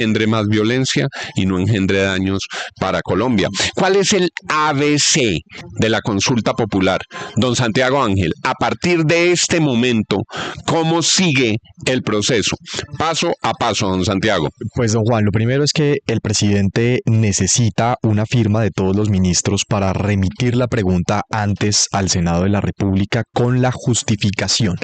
engendre más violencia y no engendre daños para Colombia. ¿Cuál es el ABC de la consulta popular? Don Santiago Ángel, a partir de este momento, ¿cómo sigue el proceso? Paso a paso, don Santiago. Pues, don Juan, lo primero es que el presidente necesita una firma de todos los ministros para remitir la pregunta antes al Senado de la República con la justificación.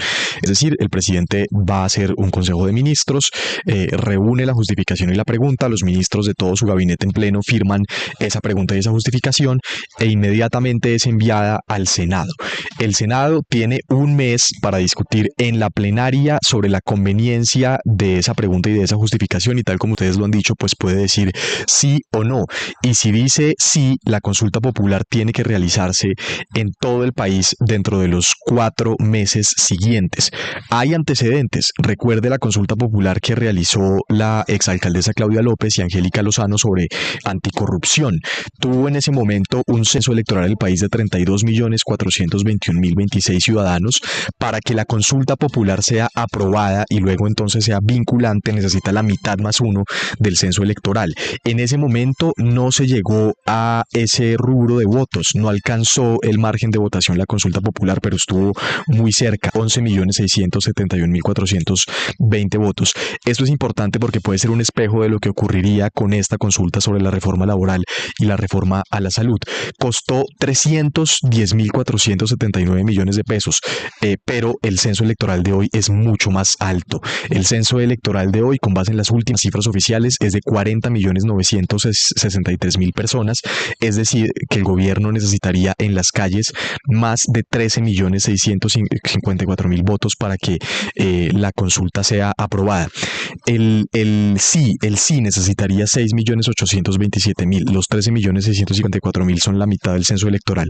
Es decir, el presidente va a hacer un consejo de ministros, reúne la justificación y la pregunta, los ministros de todo su gabinete en pleno firman esa pregunta y esa justificación e inmediatamente es enviada al Senado. El Senado tiene un mes para discutir en la plenaria sobre la conveniencia de esa pregunta y de esa justificación y tal como ustedes lo han dicho, pues puede decir sí o no. Y si dice sí, la consulta popular tiene que realizarse en todo el país dentro de los 4 meses siguientes. Hay antecedentes. Recuerde la consulta popular que realizó la exalcaldesa Claudia López y Angélica Lozano sobre anticorrupción. Tuvo en ese momento un censo electoral en el país de 32.421.026 ciudadanos. Para que la consulta popular sea aprobada y luego entonces sea vinculante, necesita la mitad más 1 del censo electoral. En ese momento no se llegó a ese rubro de votos, no alcanzó el margen de votación la consulta popular, pero estuvo muy cerca, 11.671.420 votos. Esto es importante porque puede ser un espejo de lo que ocurriría con esta consulta sobre la reforma laboral y la reforma a la salud. Costó 310.479 millones de pesos, pero el censo electoral de hoy es mucho más alto. El censo electoral de hoy, con base en las últimas cifras oficiales, es de 40.963.000 personas, es decir, que el gobierno necesitaría en las calles más de 13.654.000 votos para que la consulta sea aprobada. El sí necesitaría 6.827.000, los 13.654.000 son la mitad del censo electoral.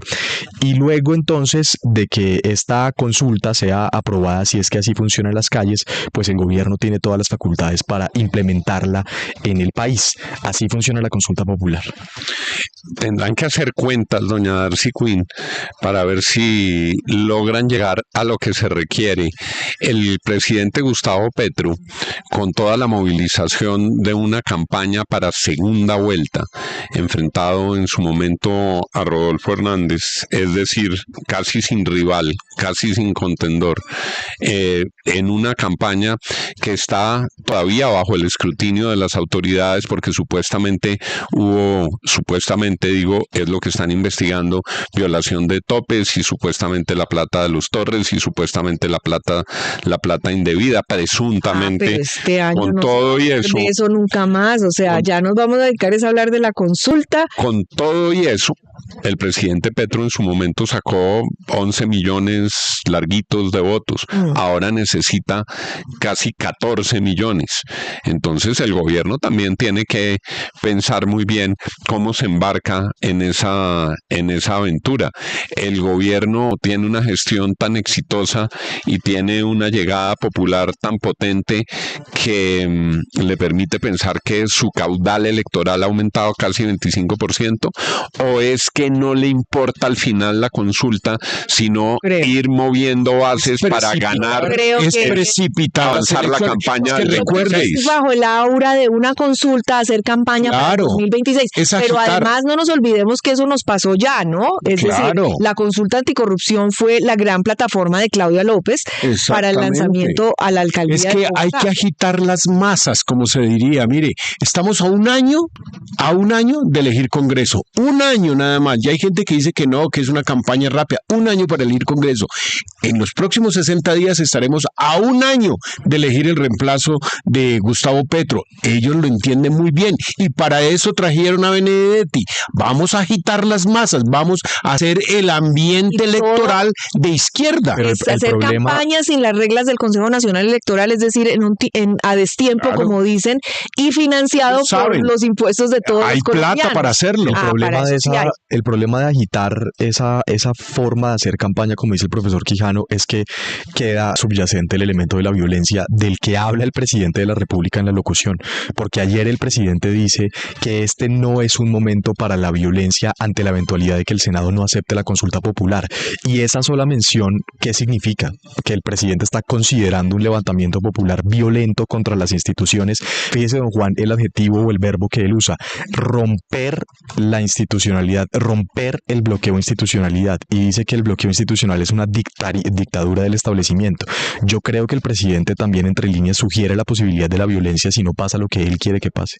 Y luego entonces de que esta consulta sea aprobada, si es que así funcionan las calles, pues el gobierno tiene todas las facultades para implementarla en el país. Así funciona la consulta popular. Tendrán que hacer cuentas, doña Darcy Quinn, para ver si logran llegar a lo que se requiere. El presidente Gustavo Petro, con toda la movilización de una campaña para segunda vuelta, enfrentado en su momento a Rodolfo Hernández, es decir, casi sin rival, casi sin contendor, en una campaña que está todavía bajo el escrutinio de las autoridades porque supuestamente es lo que están investigando, violación de topes y supuestamente la plata de los Torres y supuestamente la plata indebida, presuntamente. Pero este año con no todo y de eso nunca más, o sea, ya nos vamos a dedicar a hablar de la consulta. Con todo y eso, el presidente Petro en su momento sacó 11 millones larguitos de votos, ahora necesita casi 14 millones. Entonces el gobierno también tiene que pensar muy bien cómo se embarca en esa aventura. El gobierno tiene una gestión tan exitosa y tiene una llegada popular tan potente que le permite pensar que su caudal electoral ha aumentado casi 25%, o es que no le importa al final la consulta, sino ir moviendo bases para ganar, avanzar la campaña del 26. Bajo el aura de una consulta, hacer campaña para el 2026. Pero además no nos olvidemos que eso nos pasó ya, ¿no? Es decir, la consulta anticorrupción fue la gran plataforma de Claudia López para el lanzamiento a la alcaldía. Es que hay que agitar las masas, como se diría. Mire, estamos a un año de elegir Congreso. Un año nada más. Ya hay gente que dice que no, que es una campaña rápida. Un año para elegir Congreso. En los próximos 60 días estaremos a un año de elegir el reemplazo de Gustavo Petro. Ellos lo entienden muy bien y para eso trajeron a Benedetti. Vamos a agitar las masas, vamos a hacer el ambiente electoral de izquierda. Pero hacer campaña sin las reglas del Consejo Nacional Electoral, es decir, a destiempo, como dicen, y financiado por los impuestos de todos los colombianos. Hay plata para hacerlo. El problema de agitar esa forma de hacer campaña, como dice el profesor Quijano, es que queda subyacente el elemento de la violencia del que habla el presidente de la República en la locución, porque ayer el presidente dice que este no es un momento para la violencia ante la eventualidad de que el Senado no acepte la consulta popular. Y esa sola mención, ¿qué significa? Que el presidente está considerando un levantamiento popular violento contra las instituciones fíjese, don Juan, el adjetivo o el verbo que él usa, romper la institucionalidad, romper el bloqueo institucionalidad, y dice que el bloqueo institucional es una dictadura del establecimiento. Yo creo que el presidente también entre líneas sugiere la posibilidad de la violencia si no pasa lo que él quiere que pase.